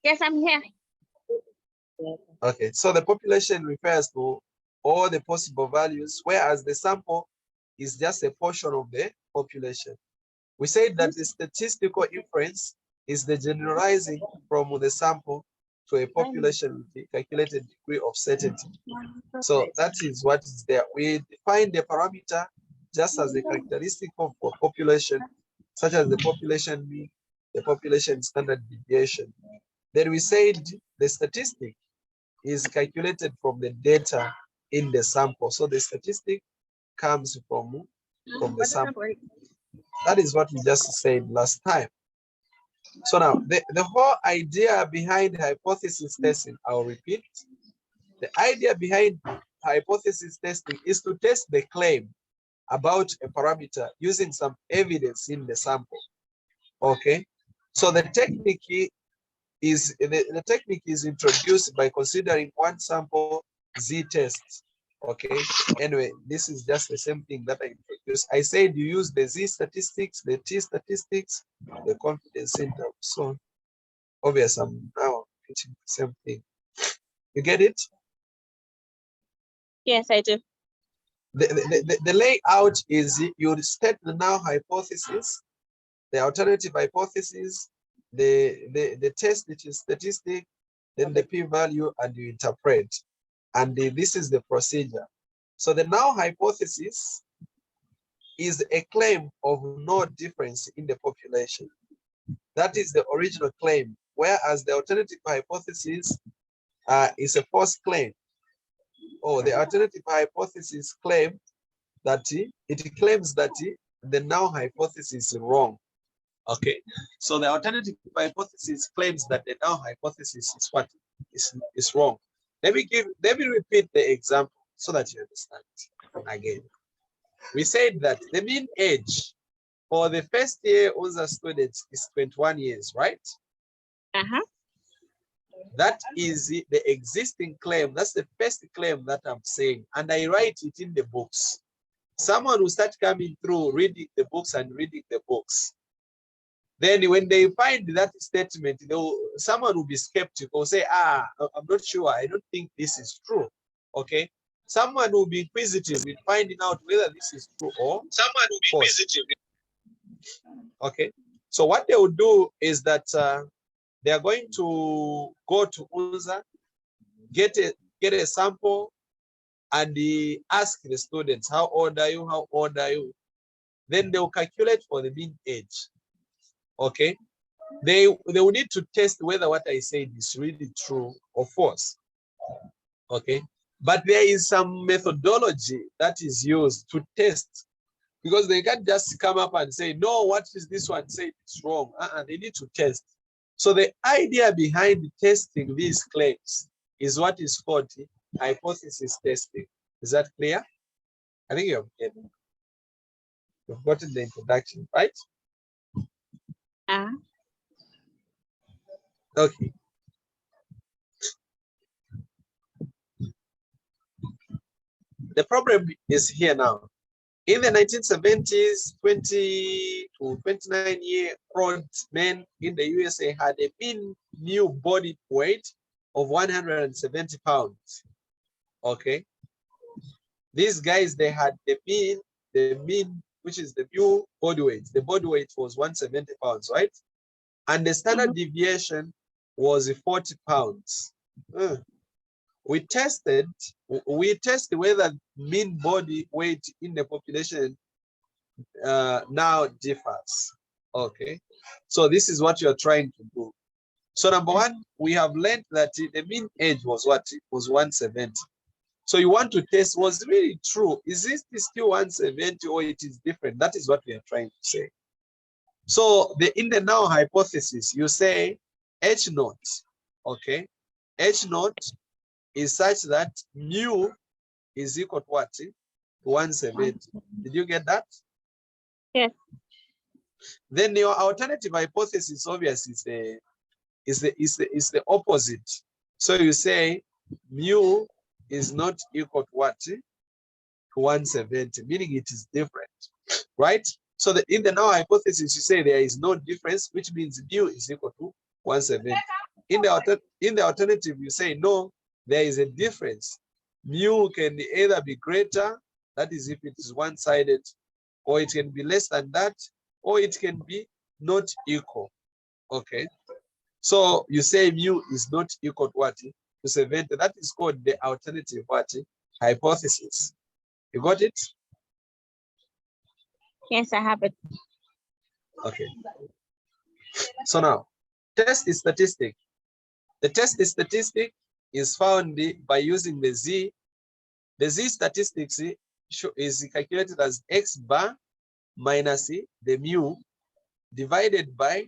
Yes, I'm here. Okay, so the population refers to all the possible values, whereas the sample is just a portion of the population. We said that the statistical inference is the generalizing from the sample to a population with a calculated degree of certainty. So that is what is there. We define the parameter just as a characteristic of a population, such as the population mean, the population standard deviation. Then we said the statistic is calculated from the data in the sample. So the statistic comes from the sample. That is what we just said last time. So now the whole idea behind hypothesis testing, I'll repeat. The idea behind hypothesis testing is to test the claim about a parameter using some evidence in the sample. Okay. So the technique is introduced by considering one sample z-test. Okay. Anyway, this is just the same thing that I introduced. I said you use the z statistics, the t statistics, the confidence interval. So obvious, I'm now teaching the same thing. You get it? Yes, I do. The layout is you state the null hypothesis, the alternative hypothesis, the test, which is statistic, then the p-value, and you interpret. And this is the procedure. So the null hypothesis is a claim of no difference in the population. That is the original claim, whereas the alternative hypothesis is a false claim. Or the alternative hypothesis claim that it claims that the null hypothesis is wrong. Okay, so the alternative hypothesis claims that the null hypothesis is what is wrong. Let me repeat the example so that you understand again. We said that the mean age for the first year UNZA students is 21 years, right? That is the existing claim. That's the first claim that I'm saying, and I write it in the books. Someone will start coming through, reading the books and reading the books. Then when they find that statement, someone will be skeptical, say, I'm not sure, I don't think this is true. Okay. Someone will be inquisitive in finding out whether this is true or someone will be false. Inquisitive. Okay. So what they will do is that they are going to go to UNZA, get a sample, and ask the students, how old are you? How old are you? Then they will calculate for the mean age. Okay. They will need to test whether what I said is really true or false. Okay. But there is some methodology that is used to test, because they can't just come up and say, no, what is this one saying? It's wrong. They need to test. So the idea behind testing these claims is what is called hypothesis testing. Is that clear? I think you've gotten the introduction, right? Okay. The problem is here now. In the 1970s, 20 to 29-year-old men in the USA had a mean new body weight of 170 pounds. Okay. These guys, they had the mean, which is the new body weight. The body weight was 170 pounds, right? And the standard deviation was 40 pounds. We tested whether mean body weight in the population now differs. Okay, so this is what you're trying to do. So number one, we have learned that the mean age was what? It was 170. So you want to test, was really true? Is this still 170 or it is different? That is what we are trying to say. So in the null hypothesis, you say H naught, okay? H naught is such that mu is equal to what? 170. Did you get that? Yes. Then your alternative hypothesis obviously is the opposite. So you say mu is not equal to what? To 170, meaning it is different, right? So in the null hypothesis, you say there is no difference, which means mu is equal to 170. In the alternative, you say no, there is a difference. Mu can either be greater, that is if it is one-sided, or it can be less than that, or it can be not equal. Okay. So you say mu is not equal to what? To 70. That is called the alternative what? Hypothesis. You got it? Yes, I have it. Okay. So now, test statistic. The test statistic is found by using the Z. The Z statistics is calculated as X bar minus the mu divided by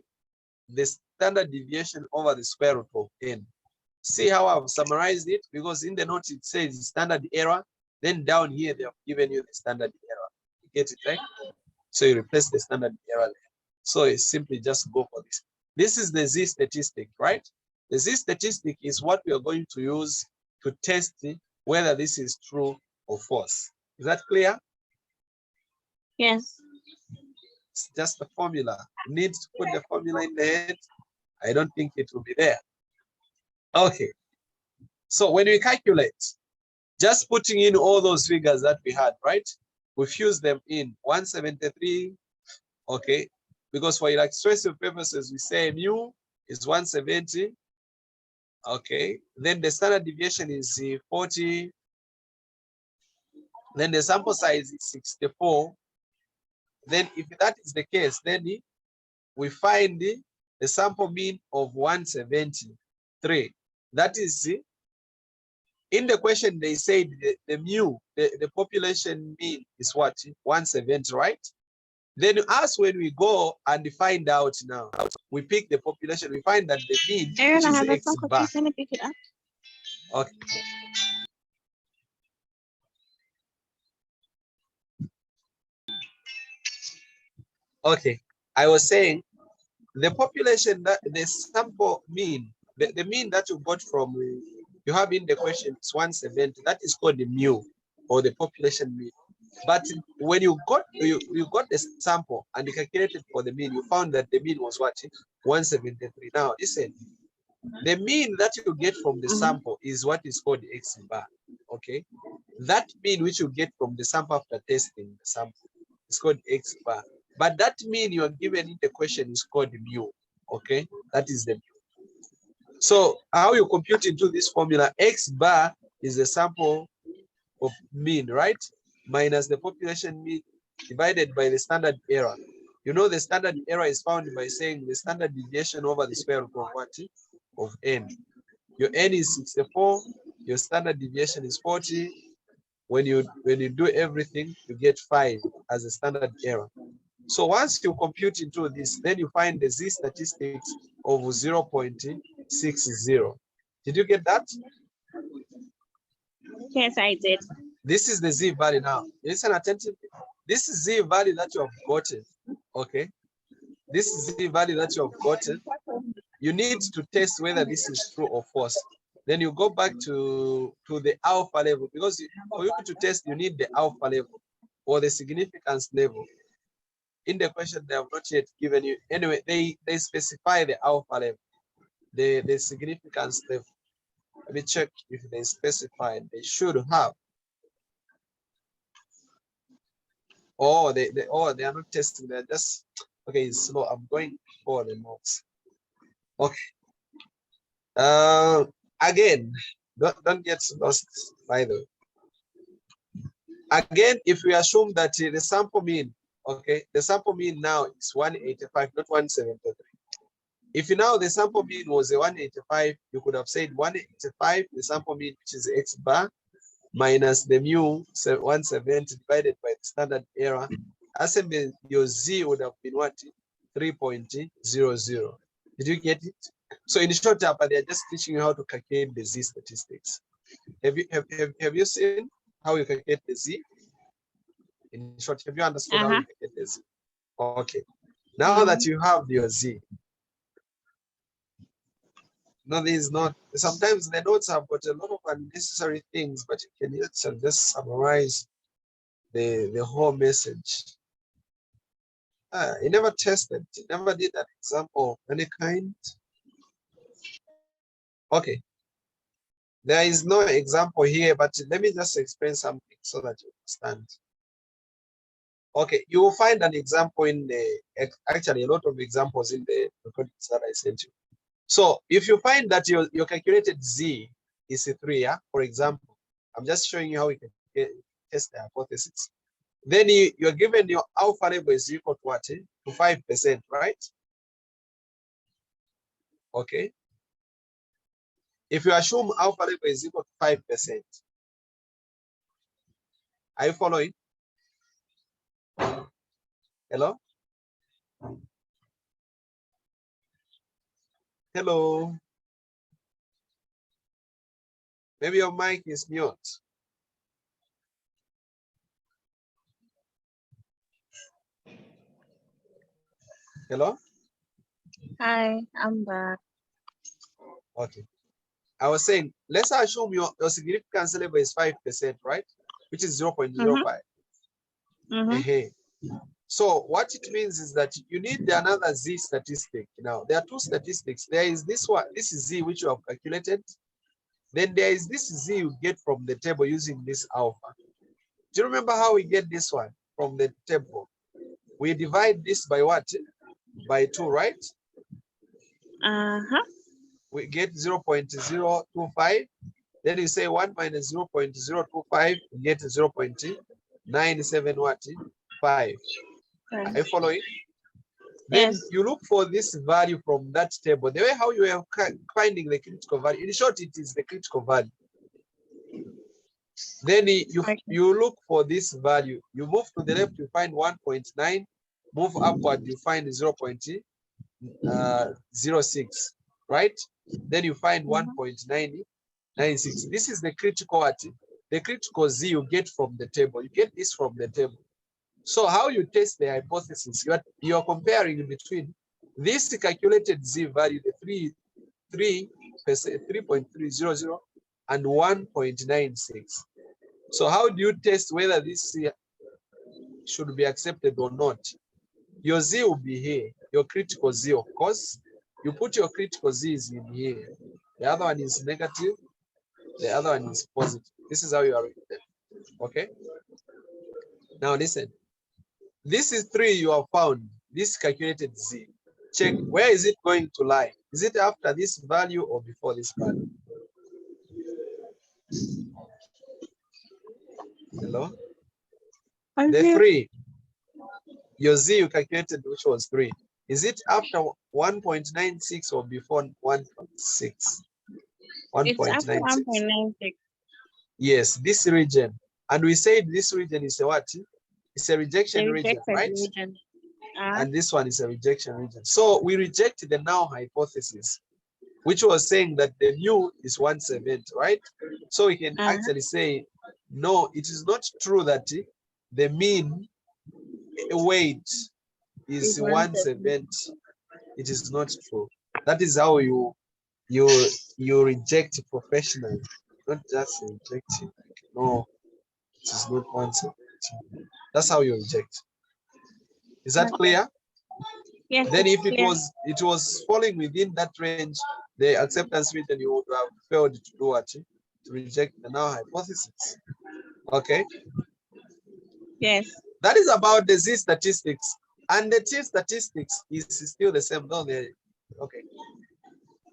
the standard deviation over the square root of n. See how I've summarized it? Because in the note it says standard error, then down here they have given you the standard error. You get it, right? So you replace the standard error there. So it's simply just go for this. This is the Z statistic, right? The Z statistic is what we are going to use to test whether this is true or false. Is that clear? Yes. It's just a formula. You need to put the formula in the head. I don't think it will be there. Okay. So when we calculate, just putting in all those figures that we had, right? We fuse them in 173. Okay. Because for illustrative purposes, we say mu is 170. Okay. Then the standard deviation is 40. Then the sample size is 64. Then if that is the case, then we find the sample mean of 173. That is, in the question they said the mu, the population mean is what? 170, right? Then us, when we go and find out now, we pick the population, we find that the mean, Aaron, which I is have a X phone call. bar. Please let me pick it up. Okay. Okay, I was saying the population, that the sample mean, the mean that you got from, you have in the question is 170. That is called the mu, or the population mean. But when you got the sample and you calculated for the mean, you found that the mean was what? 173. Now listen, the mean that you get from the sample is what is called the X bar. Okay, that mean which you get from the sample after testing the sample is called X bar. But that mean you are given in the question is called the mu. Okay, that is the mu. So how you compute into this formula, X bar is the sample of mean, right? Minus the population mean divided by the standard error. You know the standard error is found by saying the standard deviation over the square root of what? Of n. Your n is 64, your standard deviation is 40. When you do everything, you get 5 as a standard error. So once you compute into this, then you find the Z statistics of 0.60. Did you get that? Yes, I did. This is the Z value now. Listen attentively. This is Z value that you have gotten. Okay. This is Z value that you have gotten. You need to test whether this is true or false. Then you go back to the alpha level, because for you to test, you need the alpha level or the significance level. In the question, they have not yet given you. Anyway, they specify the alpha level, the significance level. Let me check if they specify. They should have. Oh, they are not testing. They're just okay. It's slow. I'm going for the notes. Okay. Again, don't get lost by the way. Again, if we assume that the sample mean, okay, the sample mean now is 185, not 173. If now the sample mean was a 185, you could have said 185, the sample mean, which is X bar, minus the mu 170 divided by the standard error. Assembly, your Z would have been what? 3.00. Did you get it? So in short, they're just teaching you how to calculate the Z statistics. Have you seen how you calculate the Z? In short, have you understood how you calculate the Z? Okay. Now that you have your Z, no, there's not. Sometimes the notes have got a lot of unnecessary things, but you can just summarize the whole message. You never tested, you never did an example of any kind. Okay. There is no example here, but let me just explain something so that you understand. Okay, you will find an example in the, actually a lot of examples in the recordings that I sent you. So if you find that your calculated Z is a 3, yeah, for example, I'm just showing you how we can test the hypothesis. Then you're given your alpha level is equal to what? To 5%, right? Okay. If you assume alpha level is equal to 5%, are you following? Hello? Hello? Maybe your mic is mute. Hello? Hi, I'm back. Okay. I was saying, let's assume your significance level is 5%, right? Which is 0.05. So what it means is that you need another Z statistic. Now, there are two statistics. There is this one, this is Z, which you have calculated. Then there is this Z you get from the table using this alpha. Do you remember how we get this one from the table? We divide this by what? By 2, right? We get 0.025. Then you say 1 minus 0.025, you get 0.975. Are you following? Then Yes. you look for this value from that table. The way how you are finding the critical value, in short, it is the critical value. Then you look for this value. You move to the left, you find 1.9. Move upward, you find 0.06, right? Then you find 1.996. This is the critical what? The critical Z you get from the table. You get this from the table. So how you test the hypothesis? You are comparing between this calculated Z value, the 3.300 and 1.96. So how do you test whether this should be accepted or not? Your Z will be here, your critical Z, of course. You put your critical Z's in here. The other one is negative, the other one is positive. This is how you are written. Okay? Now listen. This is 3 you have found, this calculated Z. Check, where is it going to lie? Is it after this value or before this value? Hello? The 3, your Z you calculated, which was 3. Is it after 1.96 or before 1.6? It's after 1.96. Yes, this region. And we said this region is a what? It's a rejection region, right? Region. And this one is a rejection region. So we reject the null hypothesis, which was saying that the mu is 170, right? So we can actually say, no, it is not true that the mean weight is 170. It is not true. That is how you reject professionally, not just rejecting. No, it is not 170. That's how you reject. Is that clear? Yes. Then if it was falling within that range, the acceptance region, you would have failed to do what? To reject the null hypothesis. Okay. Yes. That is about the Z statistics. And the T statistics is still the same, don't they? Okay.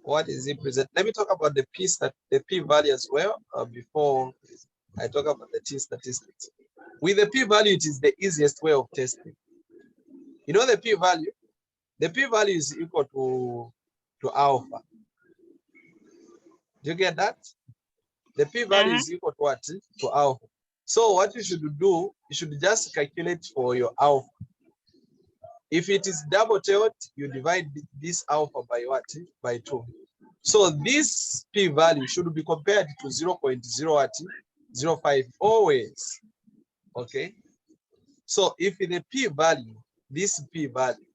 What is it present? Let me talk about the P value as well before I talk about the T statistics. With the P value, it is the easiest way of testing. You know the P value? The P value is equal to alpha. Do you get that? The P value is equal to what? To alpha. So what you should do, you should just calculate for your alpha. If it is double-tailed, you divide this alpha by what? By 2. So this P value should be compared to 0.005 always. Okay. So if the P value, this P value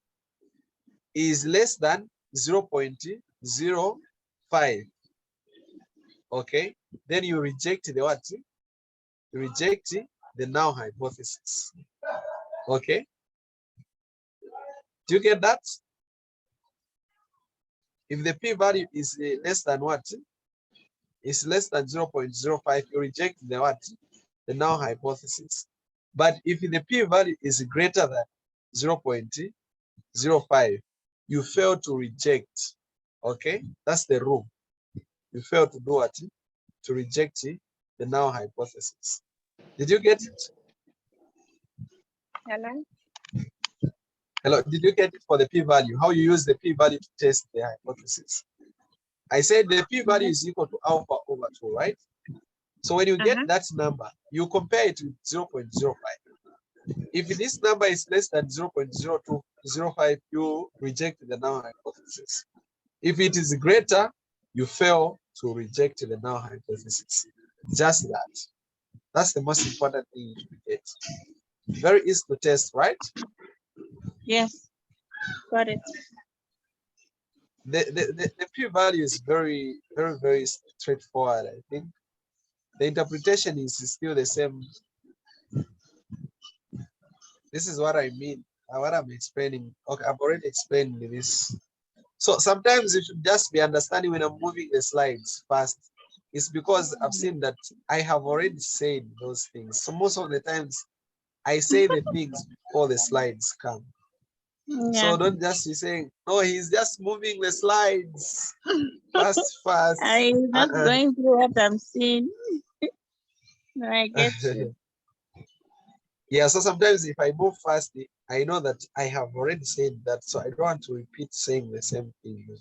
is less than 0.05, okay, then you reject the what? You reject the null hypothesis. Okay. Do you get that? If the P value is less than what? is less than 0.05, you reject the what? The null hypothesis. But if the p-value is greater than 0.05, you fail to reject. Okay, that's the rule. You fail to do what? To reject the null hypothesis. Did you get it? Hello? Hello, did you get it for the p-value? How you use the p-value to test the hypothesis? I said the p-value is equal to alpha over 2, right? So when you get that number, you compare it with 0.05. If this number is less than 0.0205, you reject the null hypothesis. If it is greater, you fail to reject the null hypothesis. Just that. That's the most important thing you should get. Very easy to test, right? Yes, got it. The p-value is very, very, very straightforward, I think. The interpretation is still the same. This is what I mean, what I'm explaining. Okay, I've already explained this. So sometimes you should just be understanding when I'm moving the slides fast. It's because I've seen that I have already said those things. So most of the times I say the things before the slides come. Yeah. So don't just be saying, no, he's just moving the slides fast. I'm not going through what I'm seeing. No, I get you. Yeah, so sometimes if I move fast, I know that I have already said that, so I don't want to repeat saying the same thing.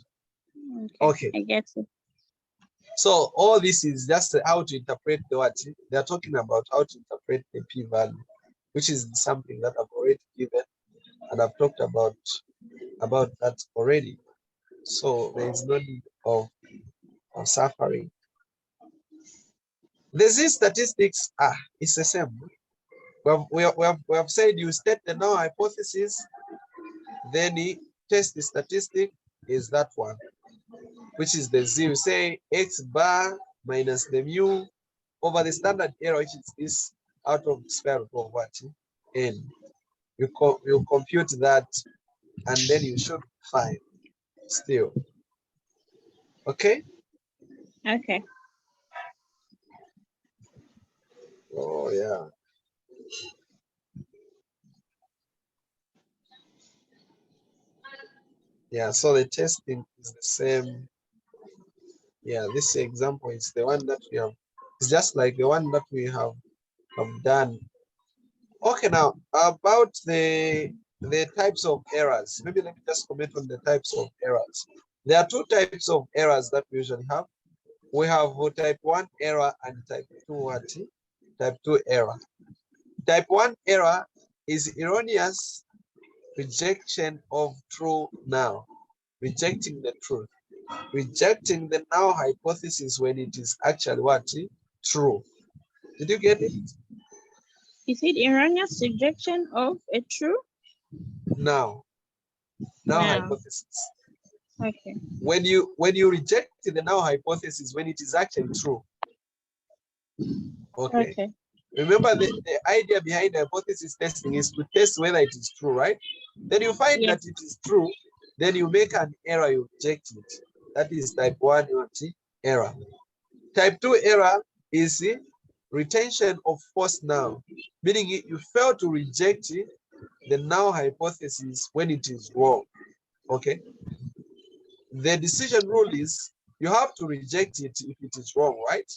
Okay. I get you. So all this is just how to interpret the what they're talking about, how to interpret the p-value, which is something that I've already given and I've talked about that already. So there is no need of suffering. The Z statistics it's the same. We have said you state the null hypothesis, then the test the statistic is that one, which is the Z. You say X bar minus the mu over the standard error, which is this out of the square root of what? N. You compute that, and then you should find still. Okay? Okay. Oh, yeah. Yeah, so the testing is the same. Yeah, this example is the one that we have. It's just like the one that we have done. Okay, now about the types of errors. Maybe let me just comment on the types of errors. There are two types of errors that we usually have. We have type 1 error and type 2 what? Type 2 error. Type 1 error is erroneous rejection of true null, rejecting the truth, rejecting the null hypothesis when it is actually what? True. Did you get it? Is it erroneous rejection of a true? Null hypothesis. Okay. When you reject the null hypothesis when it is actually true. Okay. Remember the idea behind the hypothesis testing is to test whether it is true, right? Then you find that it is true, then you make an error, you reject it. That is type 1 error. Type 2 error is retention of false null, meaning you fail to reject the null hypothesis when it is wrong. Okay. The decision rule is you have to reject it if it is wrong, right?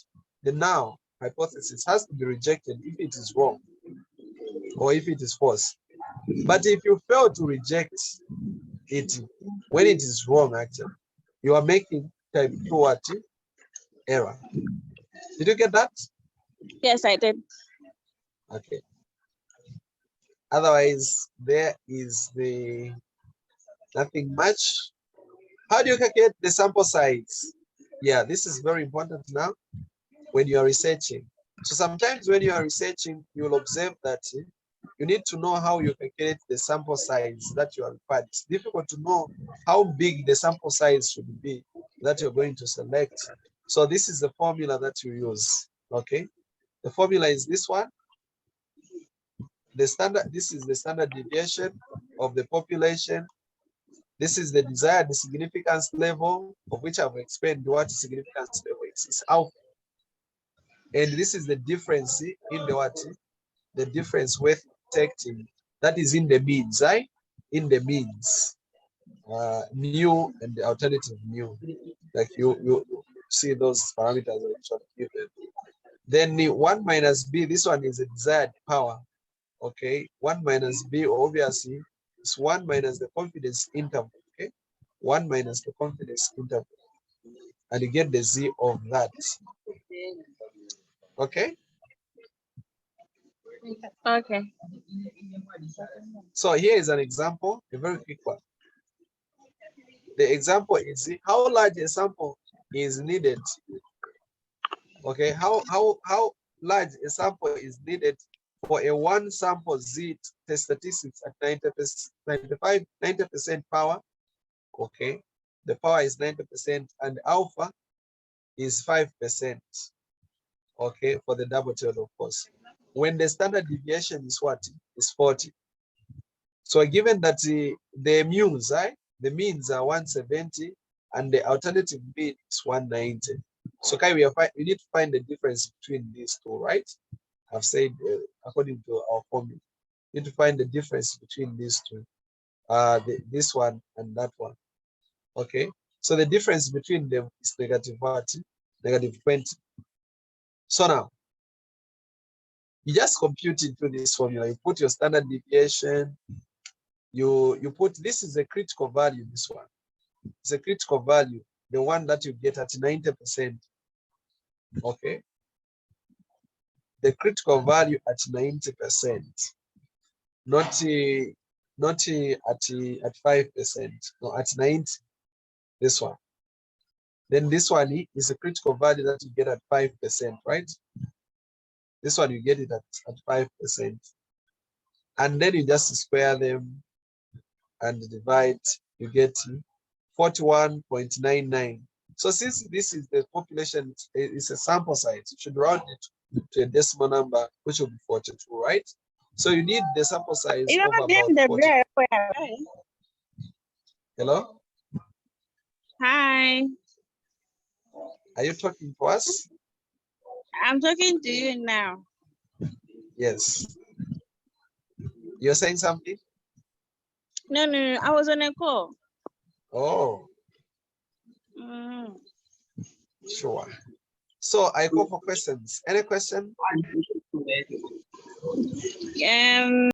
The null hypothesis has to be rejected if it is wrong or if it is false. But if you fail to reject it when it is wrong, actually, you are making type 2 error. Did you get that? Yes, I did. Okay. Otherwise, there is nothing much. How do you calculate the sample size? Yeah, this is very important now when you are researching. So sometimes when you are researching, you will observe that you need to know how you calculate the sample size that you are required. It's difficult to know how big the sample size should be that you're going to select. So this is the formula that you use. Okay. The formula is this one. This is the standard deviation of the population. This is the desired significance level, of which I've explained what significance level is. It's alpha. And this is the difference in the what? The difference with detecting. That is in the means, right? In the means. Mu and the alternative mu. Like you see those parameters are actually given. Then the 1 minus b, this one is a desired power. Okay, 1 minus b obviously is 1 minus the confidence interval. Okay, 1 minus the confidence interval. And you get the z of that. Okay. Okay. So here is an example, a very quick one. The example is how large a sample is needed. Okay, how large a sample is needed for a one sample z test statistics at 90% power. Okay, the power is 90% and alpha is 5%. Okay, for the double tailed, of course. When the standard deviation is what? Is 40. So given that the mu's, right? The means are 170 and the alternative mean is 190. So we need to find the difference between these two, right? I've said according to our formula, we need to find the difference between these two, this one and that one. Okay, so the difference between them is negative what? Negative 20. So now you just compute into this formula. You put your standard deviation. You put, this is a critical value. This one is a critical value, the one that you get at 90%. Okay, the critical value at 90%, not at 5%, no, at 90. This one. Then this one is a critical value that you get at 5%, right? This one you get it at 5%. And then you just square them and divide, you get 41.99. So since this is the population, it's a sample size, you should round it to a decimal number, which will be 42, right? So you need the sample size of about 40. Hello? Hi. Are you talking to us? I'm talking to you now. Yes. You're saying something? No, I was on a call. Oh. Sure. So I call for questions. Any question?